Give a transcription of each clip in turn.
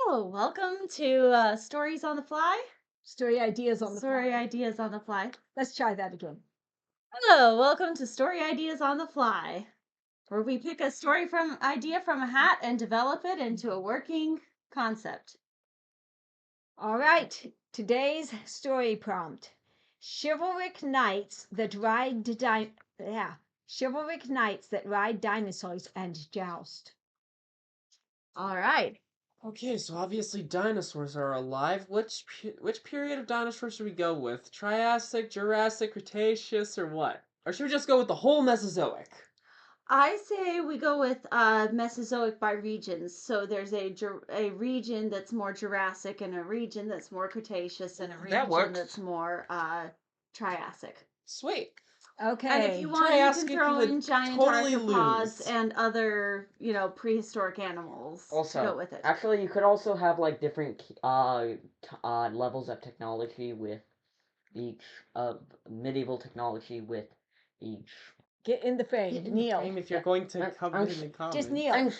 Oh, welcome to Stories on the Fly. Story ideas on the Story fly. ideas on the fly. Let's try that again. Hello, welcome to Story Ideas on the Fly, where we pick a story from idea from a hat and develop it into a working concept. All right, today's story prompt: chivalric knights that ride chivalric knights that ride dinosaurs and joust. All right. Okay, so obviously dinosaurs are alive. Which period of dinosaurs should we go with? Triassic, Jurassic, Cretaceous, or what? Or should we just go with the whole Mesozoic? I say we go with Mesozoic by regions. So there's a region that's more Jurassic and a region that's more Cretaceous and a That region works. that's more Triassic. Sweet. Okay. And if you want, Triassic, you can throw you would in giant totally arthropods lose. and other, prehistoric animals to go with it. Actually, you could also have like different levels of technology with each medieval technology with each. Get in the frame, Get in the Neil. Frame if you're going to cover I'm it in the comments. Just Neil.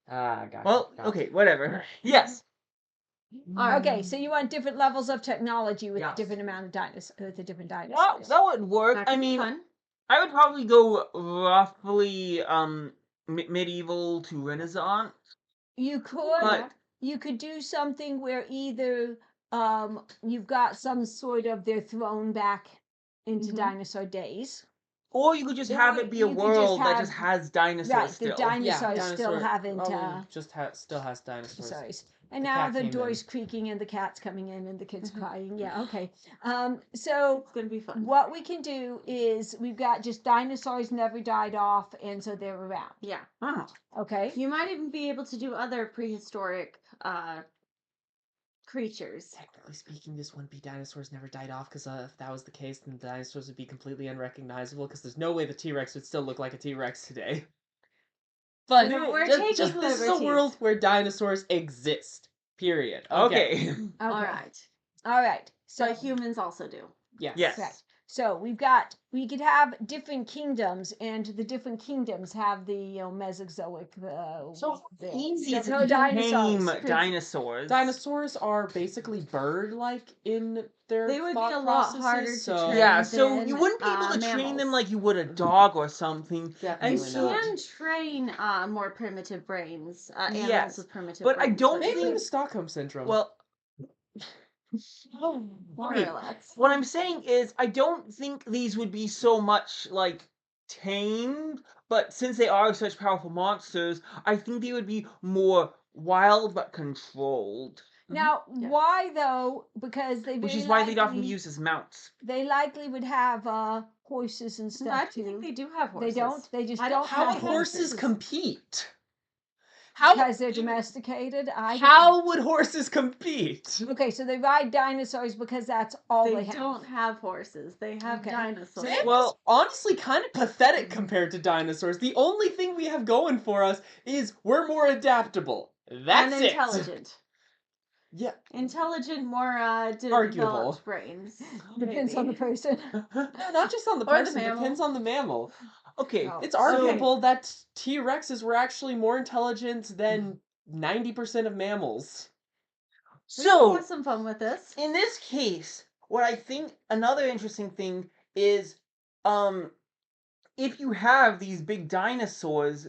Gotcha. Well, gotcha. okay, whatever. Yes. Okay, so you want different levels of technology with Yes. different amount of dinosaurs, with the different Well, dinosaurs. that would work. That I could be mean, fun. I would probably go roughly medieval to Renaissance. You could But you could do something where either you've got some sort of they're thrown back into Mhm. dinosaur days. or you could just Or have it be a you could just world that have- just has dinosaurs Right, the still. dinosaurs still dinosaur haven't probably still has dinosaurs. dinosaurs. And The now cat the came door's in. creaking and the cat's coming in and the kid's Mhm. crying. Yeah, okay. So It's gonna be fun. what we can do is we've got just dinosaurs never died off, and so they're around. Yeah. Oh. Okay. You might even be able to do other prehistoric creatures. Technically speaking, this wouldn't be dinosaurs never died off, because if that was the case, then the dinosaurs would be completely unrecognizable, because there's no way the T-Rex would still look like a T-Rex today. But No, we're just, taking this is a liberties. world where dinosaurs exist. Period. Okay. Okay. All right. All right. So But humans also do. Yes. Yes. right. So we could have different kingdoms, and the different kingdoms have the Mesozoic. So the- easy the to dinosaurs. tame dinosaurs. Dinosaurs are basically bird-like in their They would be thought a lot processes, harder to so... train. Yeah, so than, you wouldn't be able to train mammals. them like you would a dog or something. You Definitely not. can train more primitive brains, animals Yes, with primitive but I brains. don't Maybe think- the Stockholm Syndrome. Well, More or less. what I'm saying is, I don't think these would be so much like tamed, but since they are such powerful monsters, I think they would be more wild but controlled. Now, Yeah. why though? Because they Which very is why they'd often be likely- used as mounts. They likely would have horses and I stuff don't too. think they do have horses. They don't. They just I don't. don't how have would have horses horses. compete? How Because they're domesticated. how would horses compete? Okay, so they ride dinosaurs because that's all They they have. don't have horses. They have Okay. dinosaurs. So- Well, honestly, kind of pathetic compared to dinosaurs. The only thing we have going for us is we're more adaptable. That's and it. intelligent. Yeah. Intelligent, more Arguable. developed brains. Depends on the maybe. person. No, not just on the Or the person. mammal. Depends on the mammal. Okay, Oh. It's arguable that T-Rexes were actually more intelligent than 90% of mammals. We can so have some fun with this. in this case, what I think another interesting thing is, if you have these big dinosaurs,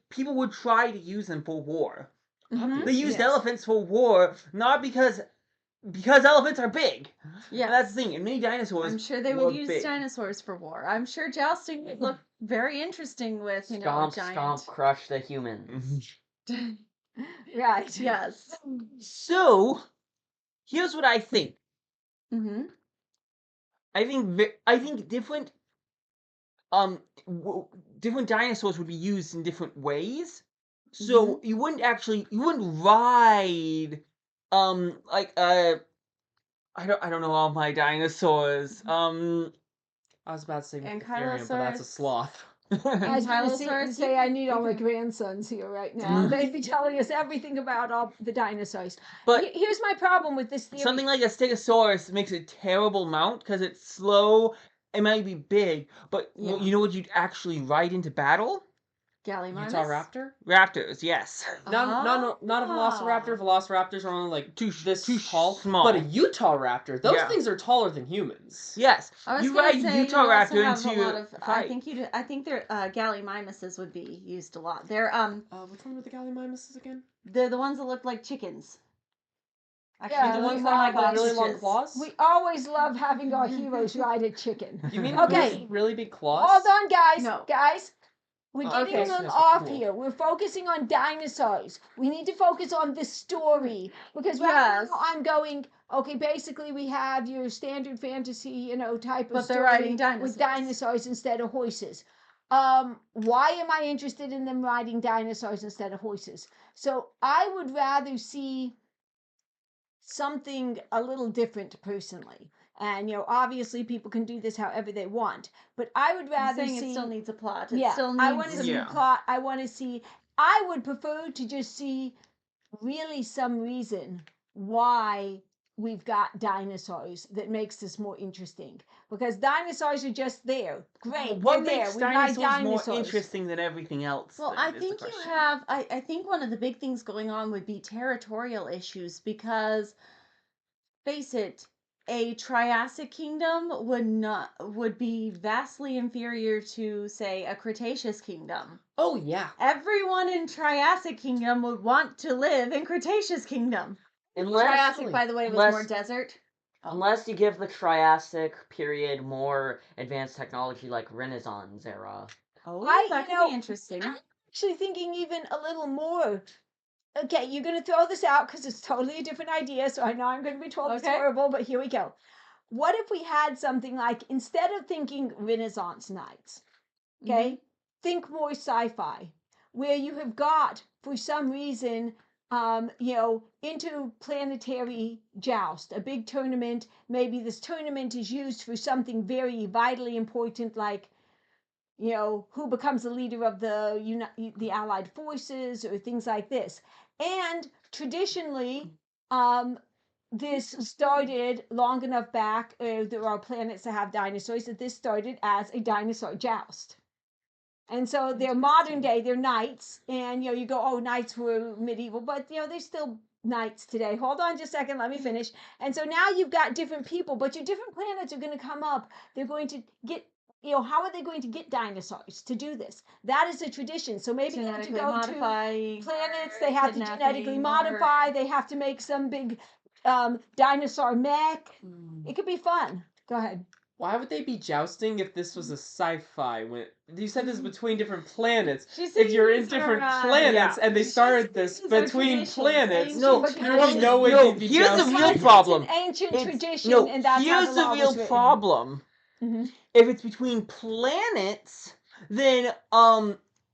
people would try to use them for war. Mhm. They used Yes. elephants for war, not because elephants are big. Yeah. And that's the thing. And many dinosaurs. I'm sure they were would use big. dinosaurs for war. I'm sure jousting would look very interesting with, Stomp, giant. stomp, crush the humans. Right. Yes. So, here's what I think. Mm-hmm. I think different different dinosaurs would be used in different ways. So you wouldn't ride like I don't know all my dinosaurs. I was about to say Ankylosaurus, but that's a Ankylosaurus. sloth. I was going to Ankylosaurus, say I need all my okay. grandsons here right now. They'd be telling us everything about all the dinosaurs. But Here's my problem with this theory. something like a Stegosaurus makes a terrible mount because it's slow it might be big, but Yeah. you know what you'd actually ride into battle? Gallimimus? Utah raptor? Raptors, yes. Not a velociraptor. Velociraptors are only like Too this tall. small. But a Utah raptor, those Yeah. things are taller than humans. Yes. I was You gonna ride say Utah you also Raptor have into a lot of. I fight. think their Gallimimuses would be used a lot. They're Which one were the Gallimimuses again? they're the ones that look like chickens. Yeah, The we ones that have love the really long ostriches. claws? We always love having our heroes ride a chicken. You mean Okay. those really big claws? Hold on, guys. No. Guys, we're Oh, getting okay. a little Yes, off cool. here. We're focusing on dinosaurs. We need to focus on the story because right Yes. now I'm going. Okay, basically we have your standard fantasy, type of But they're story riding with dinosaurs. dinosaurs instead of horses. Why am I interested in them riding dinosaurs instead of horses? So I would rather see something a little different personally. And obviously people can do this however they want, but I would I'm rather saying see. it still needs a plot. It Yeah, still needs I want to see Yeah. plot. I want to see. I would prefer to just see really some reason why we've got dinosaurs that makes this more interesting. Because dinosaurs are just there. Great. What they're makes there. We ride dinosaurs more dinosaurs. interesting than everything else? Well, then, I is the think you question. have. I think one of the big things going on would be territorial issues because, face it, a Triassic kingdom would be vastly inferior to, say, a Cretaceous kingdom. Oh, yeah. Everyone in Triassic kingdom would want to live in Cretaceous kingdom. Triassic, by the way, was more desert. Unless you give the Triassic period more advanced technology like Renaissance era. Oh, I- that you could know, be interesting. I'm actually thinking even a little more. Okay, you're going to throw this out because it's totally a different idea. So I know I'm going to be told it's Okay. horrible, but here we go. What if we had something like, instead of thinking Renaissance Knights, okay, think more sci-fi, where you have got, for some reason, interplanetary joust, a big tournament. Maybe this tournament is used for something very vitally important, like who becomes the leader of the Allied forces or things like this. And traditionally, this started long enough back. There are planets that have dinosaurs that this started as a dinosaur joust. And so they're modern day, they're knights, and you go, oh, knights were medieval, but they're still knights today. Hold on just a second, let me finish. And so now you've got different people, but your different planets are going to come up. They're going to get, how are they going to get dinosaurs to do this? That is a tradition. So maybe they have to Genetically go modify to planets, they have to kidnapping, genetically modify, they have to make some big dinosaur mech. It could be fun. Go ahead. Why would they be jousting if this was a sci-fi? When you said this is between different planets. She's If you're in saying these different are, planets yeah. and they she's started saying this these are between traditions, planets, ancient No, there's traditions. no way no, they'd be here's the jousting. real Because problem. it's an ancient It's- tradition, no, and that's how here's the the law was real written. problem. Mhm. If it's between planets, then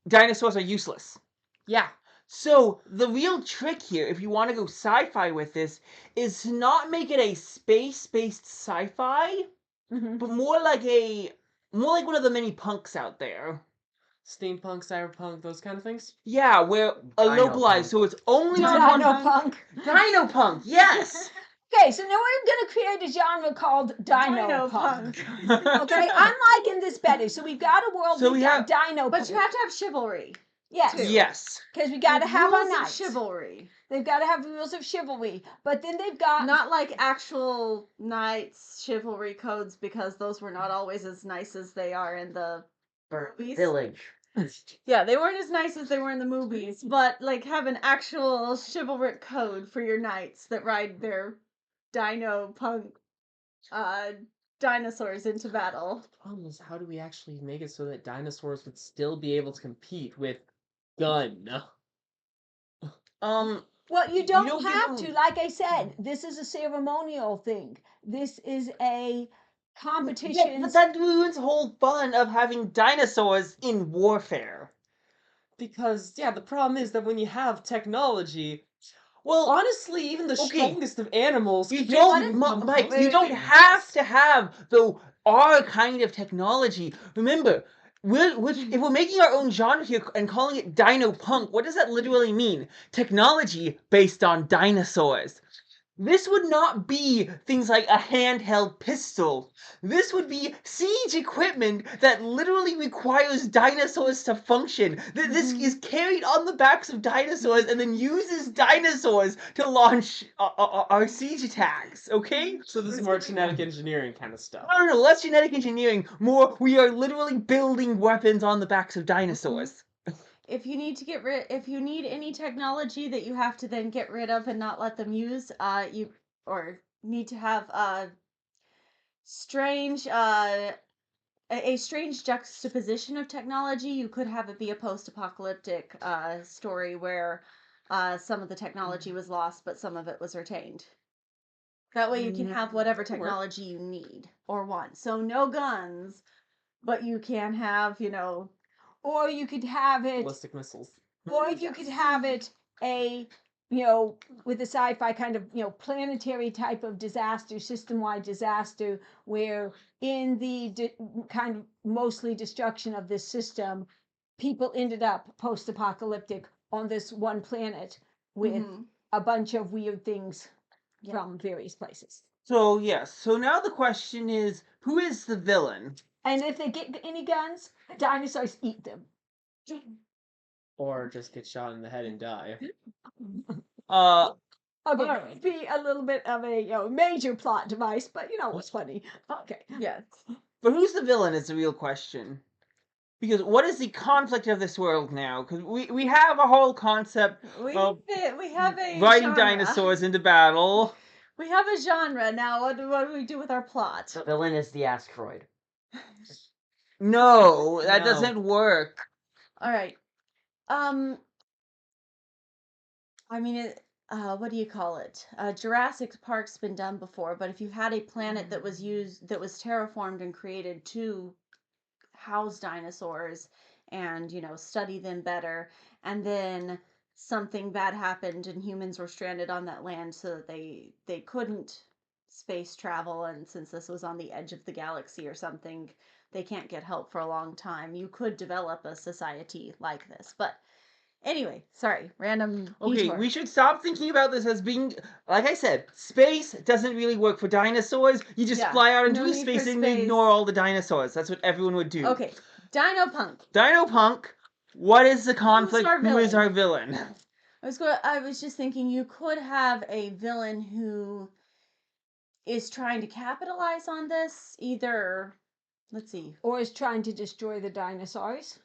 dinosaurs are useless. Yeah. So the real trick here, if you want to go sci-fi with this, is to not make it a space-based sci-fi, Mhm. but more like one of the many punks out there. Steampunk, cyberpunk, those kind of things. Yeah, where a Dino-Punk. localized, so it's only on one Dino-Punk. Dino-Punk, yes. Okay, so now we're going to create a genre called Dino-Punk. Okay, I'm liking this better. So we've got a world, So we've we got have- Dino-Punk. But you have to have chivalry. Yes, too. Yes. because we got to Like, have our rules of knights. chivalry. They've got to have rules of chivalry. But then they've got... Not like actual knights chivalry codes, because those were not always as nice as they are in the movies. Village. Yeah, they weren't as nice as they were in the movies, but like have an actual chivalric code for your knights that ride their Dino-Punk dinosaurs into battle. The problem is, how do we actually make it so that dinosaurs would still be able to compete with gun? Well, you You don't don't give have them- to. Like I said, this is a ceremonial thing. This is a competition. Yeah, but that ruins the whole fun of having dinosaurs in warfare. Because, yeah, the problem is that when you have technology, Well, honestly, even the okay. strongest of animals you can't don't, become Mike. You wait, don't wait. have to have our kind of technology. Remember, if we're making our own genre here and calling it Dino-Punk, what does that literally mean? Technology based on dinosaurs. this would not be things like a handheld pistol. This would be siege equipment that literally requires dinosaurs to function. This is carried on the backs of dinosaurs and then uses dinosaurs to launch our siege attacks, okay? So this is more genetic engineering kind of stuff. No, less genetic engineering. More, we are literally building weapons on the backs of dinosaurs. If you need any technology that you have to then get rid of and not let them use, you need to have strange a strange juxtaposition of technology. You could have it be a post-apocalyptic story where some of the technology was lost, but some of it was retained. That way you can have whatever technology you need or want. So no guns, but you can have, Or you could have it, Ballistic missiles. or you could have it with a sci-fi kind of, planetary type of disaster, system-wide disaster, where in the kind of mostly destruction of this system, people ended up post-apocalyptic on this one planet with a bunch of weird things from various places. So, yes. So now the question is, who is the villain? And if they get any guns, dinosaurs eat them. Or just get shot in the head and die. Okay, it'd be a little bit of a major plot device, but it's funny. Okay. Yes. But who's the villain is the real question. Because what is the conflict of this world now? Because we have a whole concept of We have a riding genre. dinosaurs into battle. We have a genre now. What do we do with our plot? The villain is the asteroid. No, that No. doesn't work. All right. I mean, what do you call it? Jurassic Park's been done before, but if you had a planet that was terraformed and created to house dinosaurs and, study them better, and then something bad happened and humans were stranded on that land so that they couldn't space travel, and since this was on the edge of the galaxy or something, they can't get help for a long time. You could develop a society like this, but anyway, sorry, random Okay, detour. we should stop thinking about this as being, like I said, space doesn't really work for dinosaurs. You just fly out into no the need space for and space. ignore all the dinosaurs. That's what everyone would do. Okay, Dino-Punk. Dino-Punk, what is the conflict? our Who is villain? our villain? I was just thinking you could have a villain who is trying to capitalize on this, either, let's see. Or is trying to destroy the dinosaurs.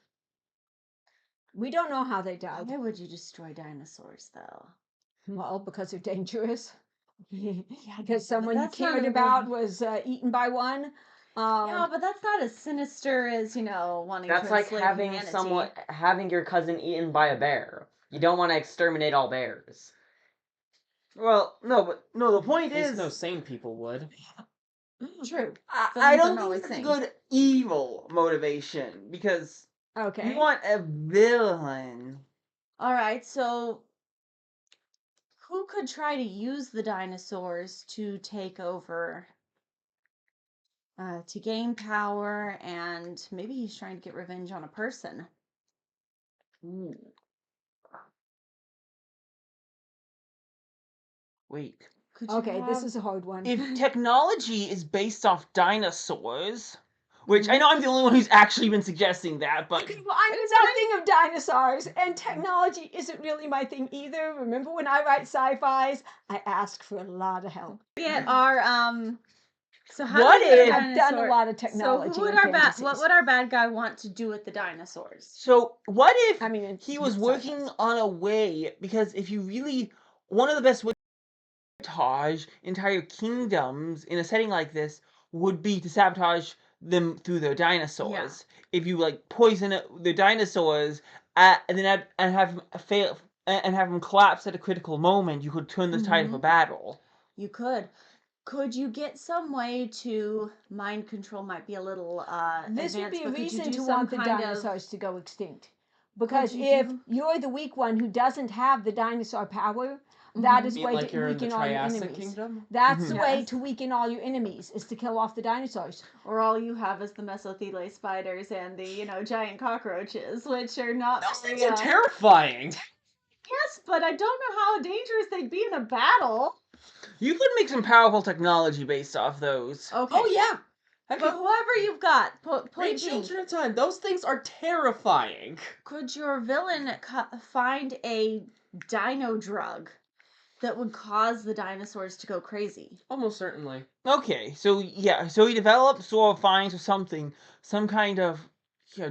We don't know how they died. Why would you destroy dinosaurs, though? Well, because they're dangerous. Yeah, Because someone you that's not cared a about really- was eaten by one. Yeah, but that's not as sinister as, wanting That's to like enslave having humanity. having your cousin eaten by a bear. You don't want to exterminate all bears. Well, no, the point At least is, no sane people would. True. I Villains don't are always think it's sane. good evil motivation, because Okay. you want a villain. All right, so who could try to use the dinosaurs to take over, to gain power, and maybe he's trying to get revenge on a person? Ooh. Wait. Could you Okay, this have- is a hard one. If technology is based off dinosaurs, which I know I'm the only one who's actually been suggesting that, but Okay, well, I know nothing of dinosaurs, and technology isn't really my thing either. Remember when I write sci-fis, I ask for a lot of help. Get our So how What do we get if- I've done a lot of So technology. who would in our fantasies. what would our bad guy want to do with the dinosaurs? so what if I mean, he was it's working sci-fi. on a way, because if you really, one of the best ways to sabotage entire kingdoms in a setting like this would be to sabotage them through their dinosaurs. If you like poison the dinosaurs and then have them fail and have them collapse at a critical moment, you could turn the tide of a battle. You could. Could you get some way to mind control? Might be a little This would advanced, be a but could you reason do to some want the kind of- dinosaurs to go extinct. Because you if do- you're the weak one who doesn't have the dinosaur power, that is You way mean like to you're in the weaken all your Triassic enemies. Kingdom? That's the way Yes. to weaken all your enemies, is to kill off the dinosaurs. Or all you have is the mesothelial spiders and the giant cockroaches, which are not. Those very, things are terrifying. Yes, but I don't know how dangerous they'd be in a battle. You could make some powerful technology based off those. Okay. Oh yeah. Heck, But whoever you've got, point great being, children of time. Those things are terrifying. could your villain find a dino drug that would cause the dinosaurs to go crazy? Almost certainly. Okay, so yeah, so he develops or finds or something, some kind of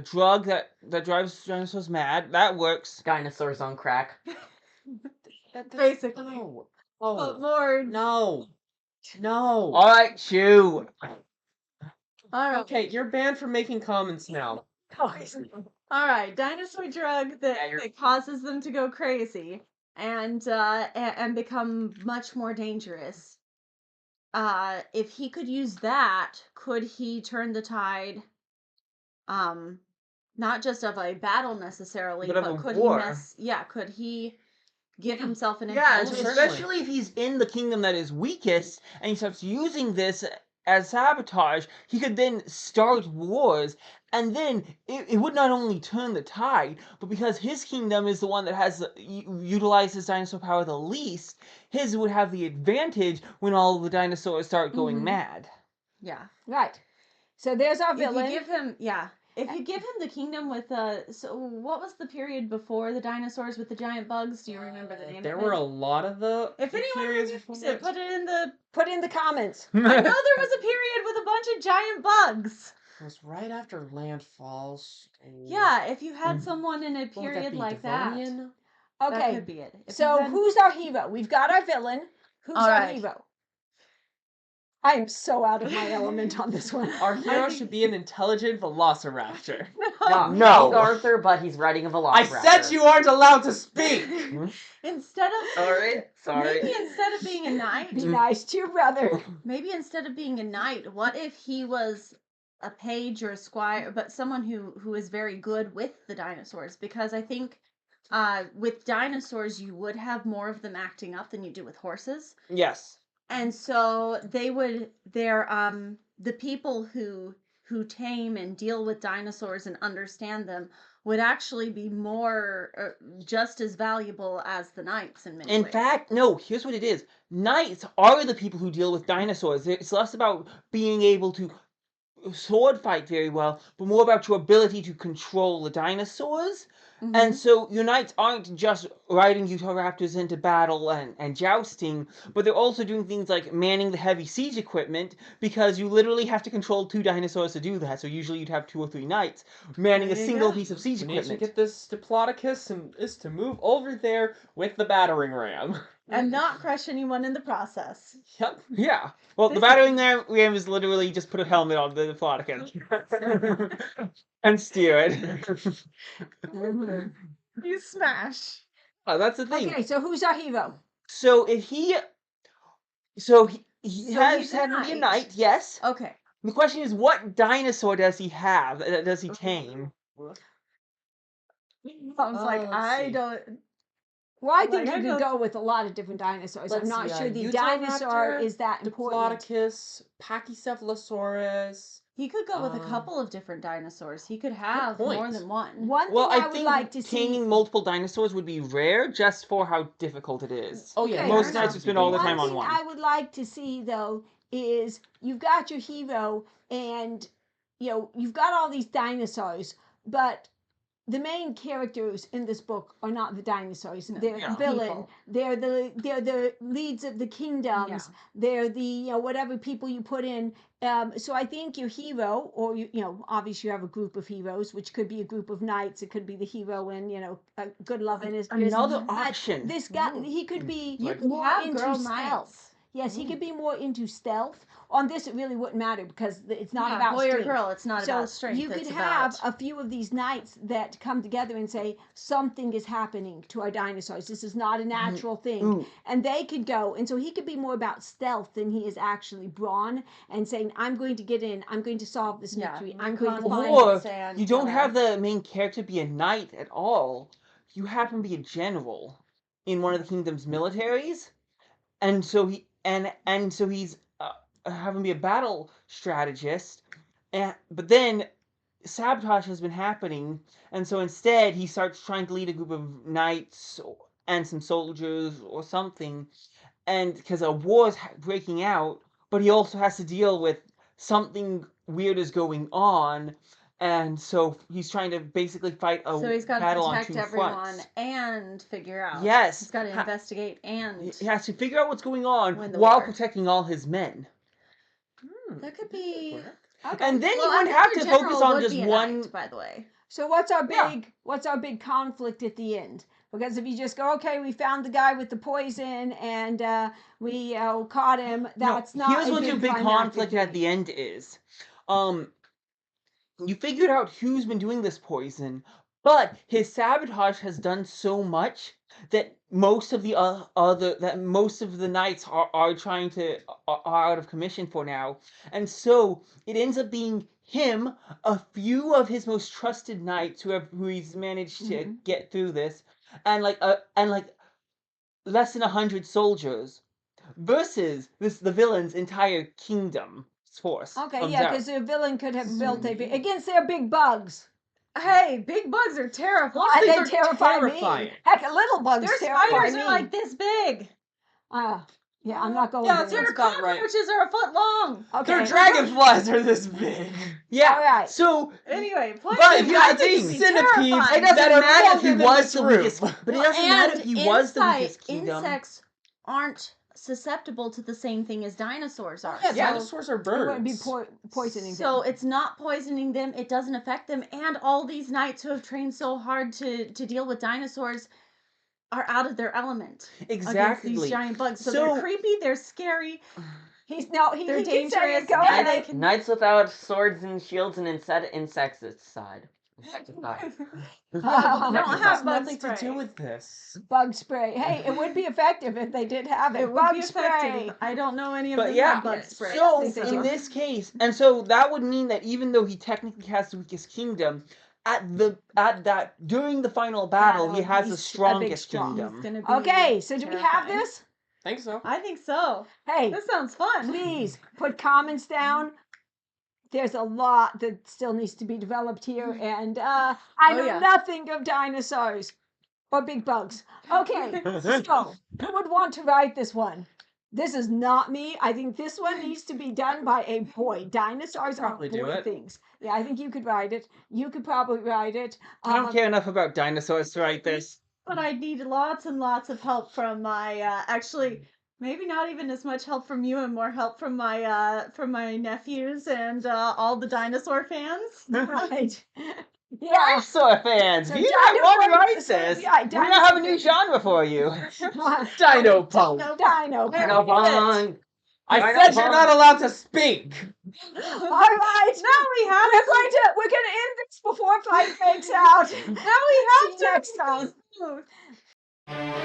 drug that drives dinosaurs mad. That works. Dinosaurs on crack. Basically. No. But Oh. more. No. No. All right, chew. All right. Okay, you're banned from making comments now. All right. Dinosaur drug that causes them to go crazy and become much more dangerous. If he could use that, could he turn the tide? Not just of a battle necessarily, But of but a could war. could he give himself an Yeah, advantage? certainly. especially if he's in the kingdom that is weakest and he starts using this as sabotage, he could then start wars, and then it would not only turn the tide, but because his kingdom is the one that has utilizes dinosaur power the least, his would have the advantage when all the dinosaurs start going Mhm. mad. Yeah. Right. So there's our If you villain. give him, if you give him the kingdom with so what was the period before the dinosaurs with the giant bugs? Do you remember the name There of were it? a lot of the If anyone periods remembers before it, put it in the. Put in the comments. I know there was a period with a bunch of giant bugs. It was right after landfalls. Yeah, if you had Mhm. someone in a What would that period be? like Devonian? that Okay. could be it. If you So had- who's our hero? We've got our villain. Who's All our right. hero? I am so out of my element on this one. Our hero think- should be an intelligent velociraptor. No, No. he's Arthur, but he's riding a I velociraptor. said you aren't allowed to speak! instead of Sorry. maybe instead of being a knight, Be nice to your brother. maybe instead of being a knight, what if he was a page or a squire, but someone who is very good with the dinosaurs? Because I think with dinosaurs you would have more of them acting up than you do with horses. Yes. And so they're the people who tame and deal with dinosaurs and understand them would actually be more just as valuable as the knights in many In ways. fact, no, here's what it is. Knights are the people who deal with dinosaurs. It's less about being able to sword fight very well, but more about your ability to control the dinosaurs. Mhm. And so your knights aren't just riding Utahraptors into battle and jousting, but they're also doing things like manning the heavy siege equipment, because you literally have to control 2 dinosaurs to do that. So usually you'd have 2 or 3 knights manning a There you single go. piece of siege We need to equipment. get this Diplodocus and is to move over there with the battering ram. And not crush anyone in the process. Yep. Yeah. Well, the This battering ram is literally just put a helmet on the Diplodocus and steer it. You smash. Oh, that's the thing. Okay, so who's our hero? So if he, so he So has he's a had to be a knight. knight, yes. Okay. The question is, what dinosaur does he have? Does he tame? Sounds like let's I see. don't. Well, I think Like, I you don't- could go with a lot of different dinosaurs. I'm Let's not see, sure the Utahraptor, dinosaur is that important. Diplodocus, Pachycephalosaurus. He could go with a Um, couple of different dinosaurs. He could have point. more than one. One thing Well, I I would think like to see. taming multiple dinosaurs would be rare, just for how difficult it is. Oh yeah, Okay, Most fair knights enough. would spend all the One time on thing one. I would like to see though is you've got your hero and you've got all these dinosaurs, but the main characters in this book are not the dinosaurs. No, They're Yeah. the villain. people. They're the leads of the kingdoms. Yeah. They're the whatever people you put in. So I think your hero, or obviously you have a group of heroes, which could be a group of knights. It could be the hero and a good love in his Another but option. This guy, he could be You Like- could more have into girl stealth. knights. Yes, he could be more into stealth. On this, it really wouldn't matter because it's not Yeah, about boy or strength. girl. It's not So about strength. you could it's have about... a few of these knights that come together and say something is happening to our dinosaurs. This is not a natural thing, Ooh. and they could go. And so he could be more about stealth than he is actually brawn and saying, "I'm going to get in. I'm going to solve this Yeah, mystery. I'm going to recon find." Or sand, you don't whatever. have the main character be a knight at all. You have him be a general in one of the kingdom's militaries, and so he's have him be a battle strategist. But then sabotage has been happening, and so instead he starts trying to lead a group of knights and some soldiers or something, and because a war is breaking out, but he also has to deal with something weird is going on, and so he's trying to basically fight a So he's got to battle on protect two everyone fronts. and figure out. Yes. He's got to investigate and. He has to figure out what's going on Win the while war. protecting all his men. That could be. Okay. And then Well, you wouldn't and have your to focus general on would just be a one. knight, by the way. So what's our Yeah. big conflict at the end? Because if you just go, okay, we found the guy with the poison and we caught him, that's No, not here's a what your big climactic conflict at thing. the end is. You figured out who's been doing this poison, but his sabotage has done so much that most of the most of the knights are trying to are out of commission for now, and so it ends up being him, a few of his most trusted knights who he's managed to get through this, and like less than 100 soldiers, versus the villain's entire kingdom force. Okay, of yeah, Zara. because the villain could have built against their big bugs. Hey, big bugs are terrifying. And things they are terrify terrifying. me. Heck, little bugs Their terrify spiders me. are like this big. Yeah, I'm not going Yeah, there. Their about right. cockroaches are a foot long. Okay. Their dragonflies are this big. Yeah. All right. So, Anyway, but They've here's got the these thing. centipedes terrifying. It doesn't that are matter if he longer than was this the room. weakest, but it doesn't matter if he was the weakest kingdom. Insects aren't susceptible to the same thing as dinosaurs are. Yeah, So- dinosaurs are It wouldn't be birds. poisoning So them. it's not poisoning them. It doesn't affect them. And all these knights who have trained so hard to deal with dinosaurs are out of their element against Exactly. these giant bugs. So, So- they're creepy. They're scary. He They're keeps saying dangerous, it. Go and ahead. they can- Knights without swords and shields and insecticide. Insecticide. We don't That have has bug nothing spray. to do with this. Bug spray. Hey, it would be effective if they did have it. It would Bug be spray. effective. I don't know any of But them yeah, have bug spray. so think they in do. this case, and so that would mean that even though he technically has the weakest kingdom, during the final battle, he has the he's a big strongest strong. He's kingdom. gonna be Okay, so do we have terrifying. this? Think so. I think so. Hey, This sounds fun. please put comments down. There's a lot that still needs to be developed here, and I Oh, know yeah. nothing of dinosaurs or big bugs. Okay, so who would want to write this one? This is not me. I think this one needs to be done by a boy. Dinosaurs are Probably do boy it. things. Yeah, I think you could write it. You could probably write it. I don't care enough about dinosaurs to write this. But I need lots and lots of help from my actually maybe not even as much help from you and more help from my nephews and all the dinosaur fans. Right. Yeah. Dinosaur fans, So you have one dinosaur- write so, this. yeah, We're gonna have a new dinosaur- genre for you. Dino-Punk. Dino. Dino-Punk. I Dino-Punk. said you're not allowed to speak. All right. Now we have We're gonna end this before fight breaks out. now we have See you next time. to.